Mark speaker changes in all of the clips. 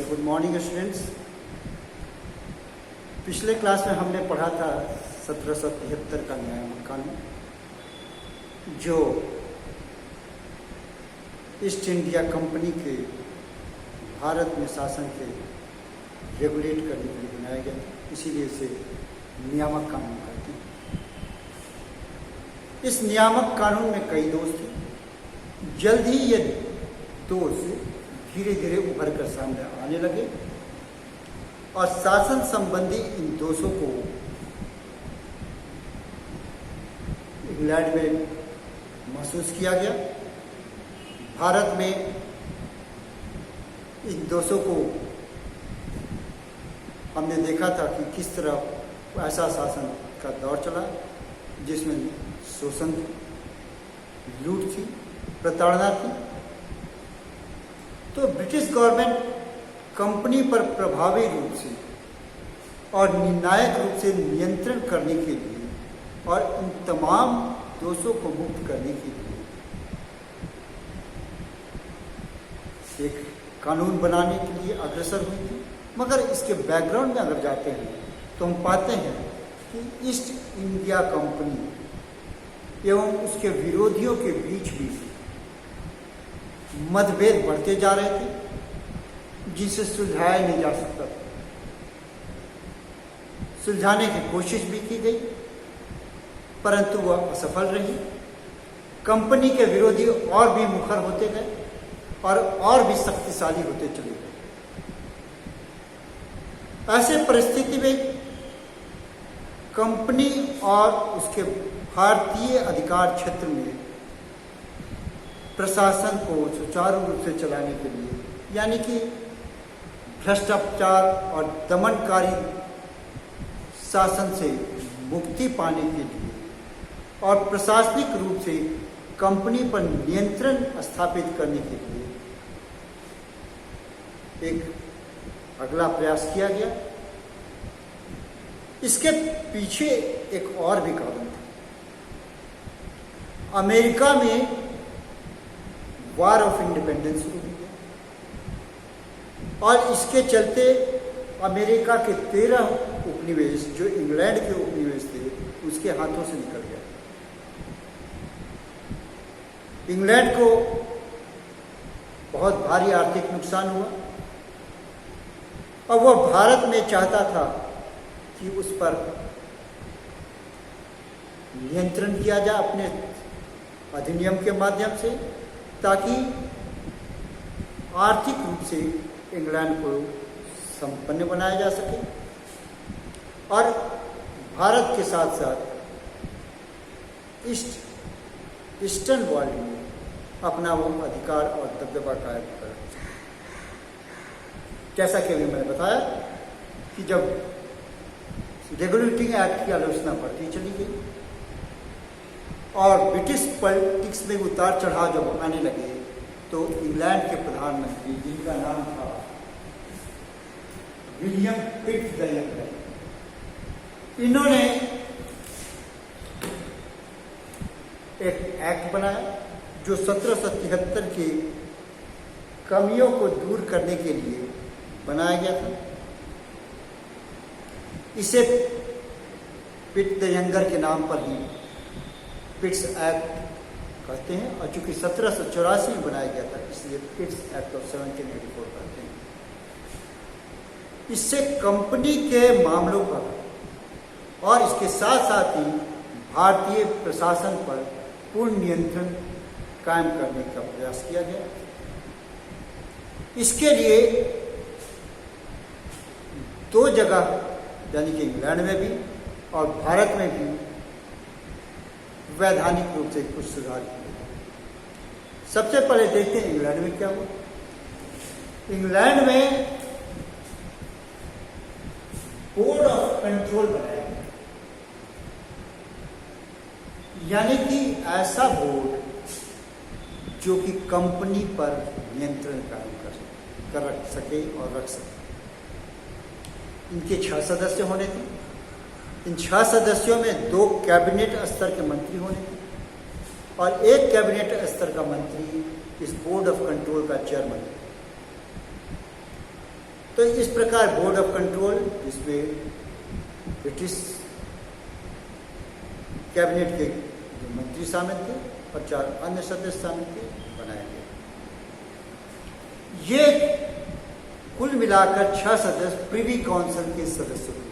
Speaker 1: Good morning students. पिछले class में हमने पढ़ा था 1773 का न्याय कानून, जो ईस्ट इंडिया कंपनी के भारत में शासन के रेगुलेट करने के लिए बनाया गया था, इसीलिए इसे नियामक कानून कहते हैं। इस नियामक कानून में कई दोष थे। जल्द ही ये दोष धीरे धीरे उभर कर सामने आने लगे और शासन संबंधी इन दोषों को इंग्लैंड में महसूस किया गया। भारत में इन दोषों को हमने देखा था कि किस तरह ऐसा शासन का दौर चला जिसमें शोषण थी, लूट थी, प्रताड़ना थी। तो ब्रिटिश गवर्नमेंट कंपनी पर प्रभावी रूप से और निर्णायक रूप से नियंत्रण करने के लिए और इन तमाम दोषों को मुक्त करने के लिए एक कानून बनाने के लिए अग्रसर हुई थी। मगर इसके बैकग्राउंड में अगर जाते हैं तो हम पाते हैं कि ईस्ट इंडिया कंपनी एवं उसके विरोधियों के बीच भी मतभेद बढ़ते जा रहे थे, जिसे सुलझाया नहीं जा सकता था। सुलझाने की कोशिश भी की गई, परंतु वह असफल रही। कंपनी के विरोधी और भी मुखर होते गए और भी शक्तिशाली होते चले गए। ऐसे परिस्थिति में कंपनी और उसके भारतीय अधिकार क्षेत्र में प्रशासन को सुचारू रूप से चलाने के लिए, यानी कि भ्रष्टाचार और दमनकारी शासन से मुक्ति पाने के लिए और प्रशासनिक रूप से कंपनी पर नियंत्रण स्थापित करने के लिए एक अगला प्रयास किया गया। इसके पीछे एक और भी कारण था। अमेरिका में वॉर ऑफ इंडिपेंडेंस शुरू हो गया और इसके चलते अमेरिका के 13 उपनिवेश जो इंग्लैंड के उपनिवेश थे उसके हाथों से निकल गया। इंग्लैंड को बहुत भारी आर्थिक नुकसान हुआ और वह भारत में चाहता था कि उस पर नियंत्रण किया जाए अपने अधिनियम के माध्यम से, ताकि आर्थिक रूप से इंग्लैंड को संपन्न बनाया जा सके और भारत के साथ साथ ईस्टर्न वर्ल्ड में अपना वो अधिकार और दबदबा कायम कर सके। जैसा कि अभी मैंने बताया कि जब रेगुलेटिंग एक्ट की आलोचना बढ़ती चली गई और ब्रिटिश पॉलिटिक्स में उतार चढ़ाव जब आने लगे, तो इंग्लैंड के प्रधानमंत्री, जिनका नाम था विलियम पिट द यंगर, इन्होंने एक एक्ट बनाया जो 1773 की कमियों को दूर करने के लिए बनाया गया था। इसे पिट द यंगर के नाम पर ही पिट्स एक्ट कहते हैं और चूंकि 1784 में बनाया गया था इसलिए पिट्स एक्ट ऑफ 1784 कहते हैं। इससे कंपनी के मामलों पर और इसके साथ साथ ही भारतीय प्रशासन पर पूर्ण नियंत्रण कायम करने का प्रयास किया गया। इसके लिए 2 जगह यानी कि इंग्लैंड में भी और भारत में भी वैधानिक रूप से कुछ सुधार किए। सबसे पहले देखते हैं इंग्लैंड में क्या हुआ। इंग्लैंड में बोर्ड ऑफ कंट्रोल बनाया गया, यानी कि ऐसा बोर्ड जो कि कंपनी पर नियंत्रण कायम कर रख सके और रख सके। इनके 6 सदस्य होने थे। इन 6 सदस्यों में 2 कैबिनेट स्तर के मंत्री होने थे और 1 कैबिनेट स्तर का मंत्री इस बोर्ड ऑफ कंट्रोल का चेयरमैन है। तो इस प्रकार बोर्ड ऑफ कंट्रोल, जिसमें ब्रिटिश कैबिनेट के जो मंत्री शामिल थे और 4 अन्य सदस्य शामिल थे, बनाए गए। ये कुल मिलाकर 6 सदस्य प्रिवी काउंसिल के सदस्य थे।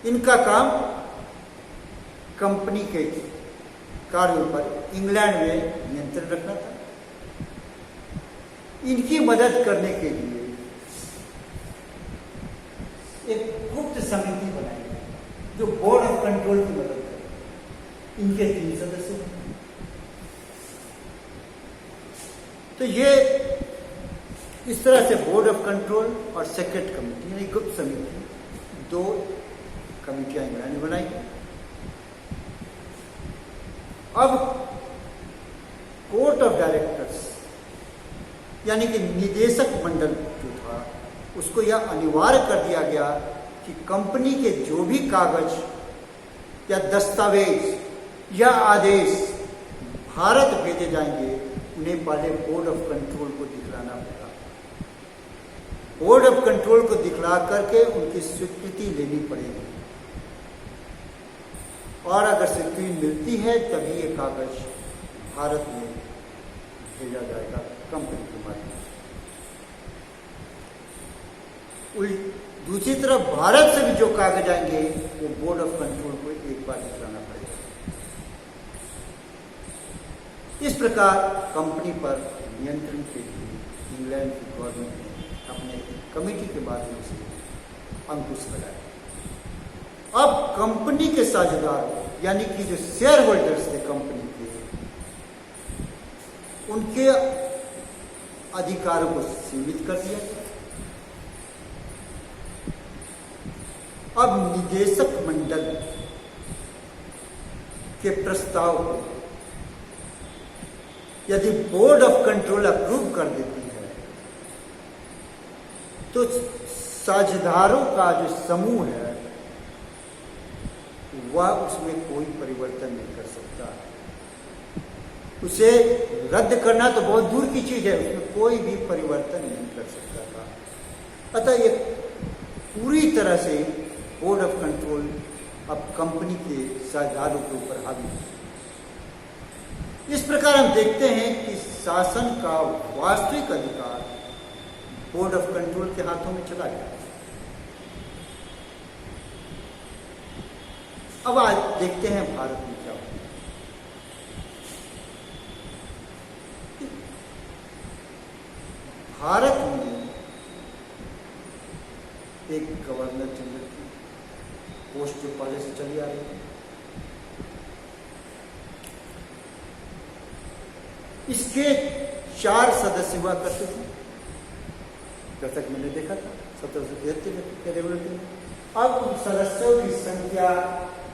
Speaker 1: इनका काम कंपनी के कार्यों पर इंग्लैंड में नियंत्रण रखना था। इनकी मदद करने के लिए एक गुप्त समिति बनाई गई जो बोर्ड ऑफ कंट्रोल की मदद करे। इनके 3 सदस्य हैं। तो ये इस तरह से बोर्ड ऑफ कंट्रोल और सेक्रेट कमेटी यानी गुप्त समिति 2 कमेटियां इंग्लैंड में बनाई गई। अब कोर्ट ऑफ डायरेक्टर्स यानी कि निदेशक मंडल जो था, उसको यह अनिवार्य कर दिया गया कि कंपनी के जो भी कागज या दस्तावेज या आदेश भारत भेजे जाएंगे, उन्हें पहले बोर्ड ऑफ कंट्रोल को दिखलाना होगा। बोर्ड ऑफ कंट्रोल को दिखला करके उनकी स्वीकृति लेनी पड़ेगी, और अगर स्वीकृति मिलती है तभी ये कागज भारत में भेजा जाएगा कंपनी के माध्यम से। दूसरी तरफ भारत से भी जो कागज आएंगे वो बोर्ड ऑफ कंट्रोल को एक बार दिखलाना पड़ेगा। इस प्रकार कंपनी पर नियंत्रण के लिए इंग्लैंड की गवर्नमेंट ने अपने कमेटी के माध्यम से अंकुश लगाया। अब कंपनी के साझेदार यानी कि जो शेयर होल्डर्स थे कंपनी के, उनके अधिकारों को सीमित कर दिया गया। अब निदेशक मंडल के प्रस्ताव को यदि बोर्ड ऑफ कंट्रोल अप्रूव कर देती है, तो साझेदारों का जो समूह है वह उसमें कोई परिवर्तन नहीं कर सकता। उसे रद्द करना तो बहुत दूर की चीज है, उसमें कोई भी परिवर्तन नहीं कर सकता था। अतः ये पूरी तरह से बोर्ड ऑफ कंट्रोल अब कंपनी के साझेदारों के ऊपर हावी है। इस प्रकार हम देखते हैं कि शासन का वास्तविक अधिकार बोर्ड ऑफ कंट्रोल के हाथों में चला गया। अब आज देखते हैं भारत में क्या होता है। भारत में एक गवर्नर जनरल की पोस्ट जो पहले से चली आ रही है, इसके 4 सदस्य हुआ करते थे। जब तक मैंने देखा था 1773 के रेगुलेटिव में। अब उन सदस्यों की संख्या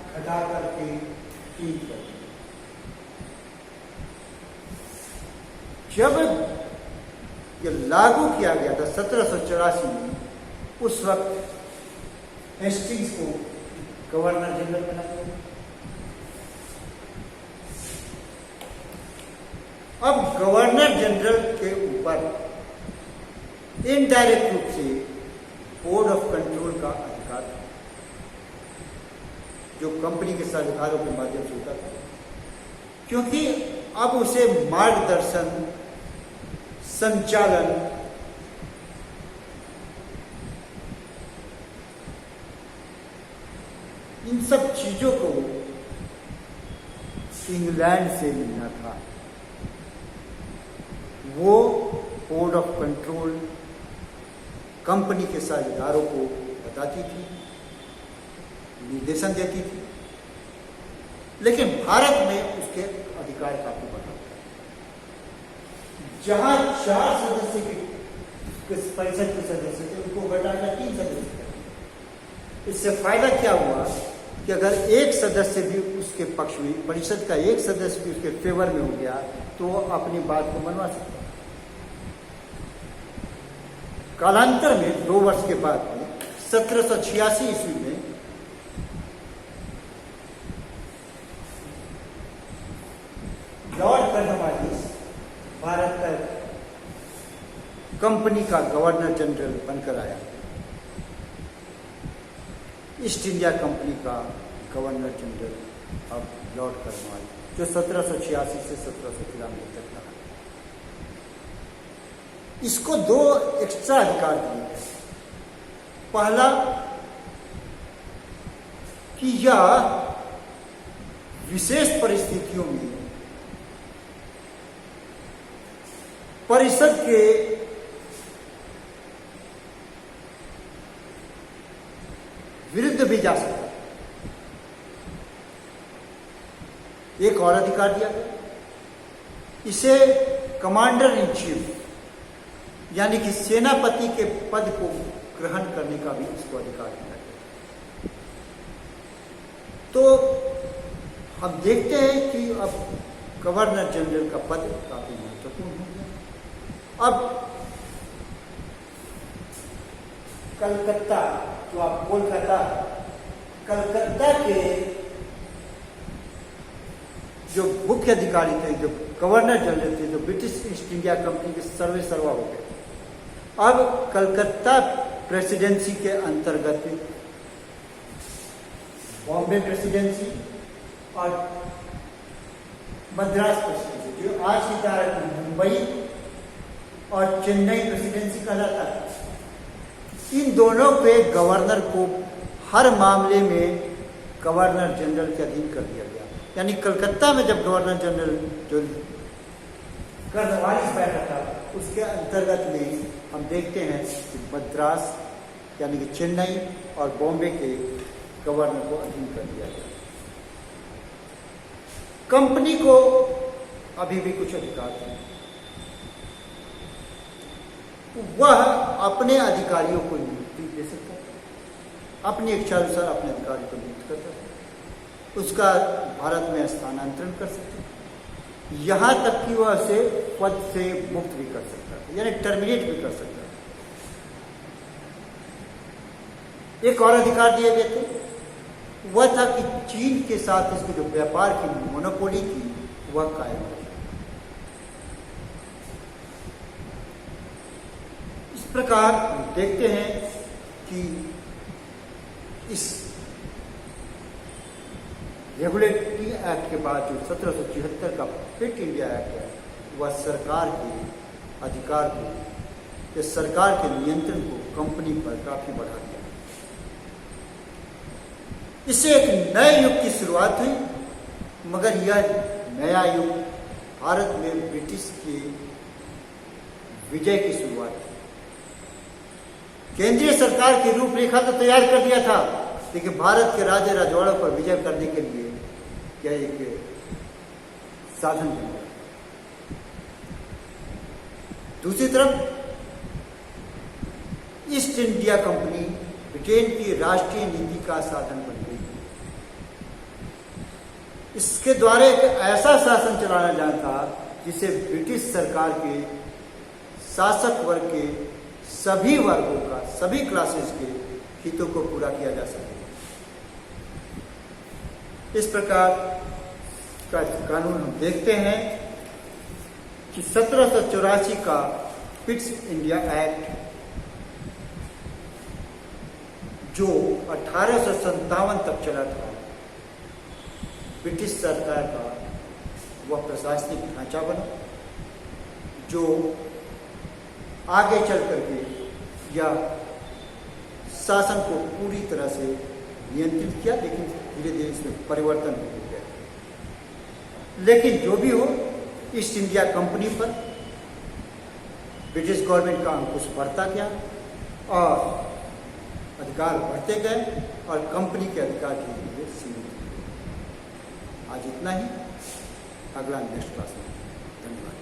Speaker 1: घटा करके 3 कर दी। जब ये लागू किया गया था 1784 में, उस वक्त हेस्टिंग्स को गवर्नर जनरल बनाया गया। अब गवर्नर जनरल के ऊपर इनडायरेक्ट रूप से बोर्ड ऑफ कंट्रोल का अधिकार था, जो कंपनी के साझेदारों के माध्यम से होता था, क्योंकि अब उसे मार्गदर्शन, संचालन, इन सब चीजों को इंग्लैंड से मिलना था। वो बोर्ड ऑफ कंट्रोल कंपनी के साझेदारों को बताती थी, निर्देशन देती थी, लेकिन भारत में उसके अधिकार काफी बड़ा। जहां 4 सदस्य के परिषद के सदस्य थे, उनको घटाकर 3 सदस्य थे। इससे फायदा क्या हुआ कि अगर एक सदस्य भी उसके पक्ष में, परिषद का एक सदस्य भी उसके फेवर में हो गया, तो वो अपनी बात को मनवा सकता। कालांतर में 2 वर्ष के बाद में 1786 ईस्वी में लॉर्ड कर्नवालिस भारत का कंपनी का गवर्नर जनरल बनकर आया। ईस्ट इंडिया कंपनी का गवर्नर जनरल अब लॉर्ड कर्नवालिस, जो 1786 से 1793 तक रहा। इसको दो एक्स्ट्रा अधिकार दिए गए। पहला कि यह विशेष परिस्थितियों में परिषद के विरुद्ध भी जा सकता। एक और अधिकार दिया गया, इसे कमांडर इन चीफ यानी कि सेनापति के पद को ग्रहण करने का भी इसको अधिकार दिया गया। तो हम देखते हैं कि अब गवर्नर जनरल का पद काफी महत्वपूर्ण हो गया। अब कलकत्ता, जो आप कोलकाता, कलकत्ता के जो मुख्य अधिकारी थे, जो गवर्नर जनरल थे, जो ब्रिटिश ईस्ट इंडिया कंपनी के सर्वे सर्वा हो गए। अब कलकत्ता प्रेसिडेंसी के अंतर्गत बॉम्बे प्रेसिडेंसी और मद्रास प्रेसिडेंसी, जो आज की तारीख में मुंबई और चेन्नई प्रेसिडेंसी कहलाता है, इन दोनों पे गवर्नर को हर मामले में गवर्नर जनरल के अधीन कर दिया गया। यानी कलकत्ता में जब गवर्नर जनरल जो कर्नवालिस बैठा था, उसके अंतर्गत में हम देखते हैं कि मद्रास यानी कि चेन्नई और बॉम्बे के गवर्नर को अधीन कर दिया गया। कंपनी को अभी भी कुछ अधिकार थे। वह अपने अधिकारियों को नियुक्ति दे सकता था, अपनी इच्छानुसार अपने अधिकारियों को नियुक्त करता था, उसका भारत में स्थानांतरण कर सकता था, यहां तक कि वह उसे पद से मुक्त भी कर सकता था, यानी टर्मिनेट भी कर सकता था। एक और अधिकार दिए गए थे, वह था कि चीन के साथ इसकी जो व्यापार की मोनोपोली थी वह कायम रहे। इस प्रकार हम देखते हैं कि इस रेगुलेटरी एक्ट के बाद जो 1776 का फिट इंडिया एक्ट है, वह सरकार के अधिकार को या सरकार के नियंत्रण को कंपनी पर काफी बढ़ा दिया। इससे एक नए युग की शुरुआत हुई, मगर यह नया युग भारत में ब्रिटिश की विजय की शुरुआत थी। केंद्रीय सरकार की रूपरेखा तो तैयार कर दिया था, लेकिन भारत के राजे रजवाड़ों पर विजय करने के लिए यह एक साधन बन गया। दूसरी तरफ ईस्ट इंडिया कंपनी ब्रिटेन की राष्ट्रीय नीति का साधन बन गई। इसके द्वारा एक ऐसा शासन चलाना जाना था जिसे ब्रिटिश सरकार के शासक वर्ग के सभी वर्गों का, सभी क्लासेस के हितों को पूरा किया जा सके। इस प्रकार का कानून हम देखते हैं कि 1784 का फिट इंडिया एक्ट, जो 1857 तक चला था, ब्रिटिश सरकार का वह प्रशासनिक ढांचा बना, जो आगे चल करके या शासन को पूरी तरह से नियंत्रित किया, लेकिन धीरे धीरे इसमें परिवर्तन हो गया। लेकिन जो भी हो, ईस्ट इंडिया कंपनी पर ब्रिटिश गवर्नमेंट का अंकुश बढ़ता गया और अधिकार बढ़ते गए और कंपनी के अधिकार धीरे धीरे सीमित हुए। आज इतना ही, अगला नेक्स्ट क्लास में। धन्यवाद।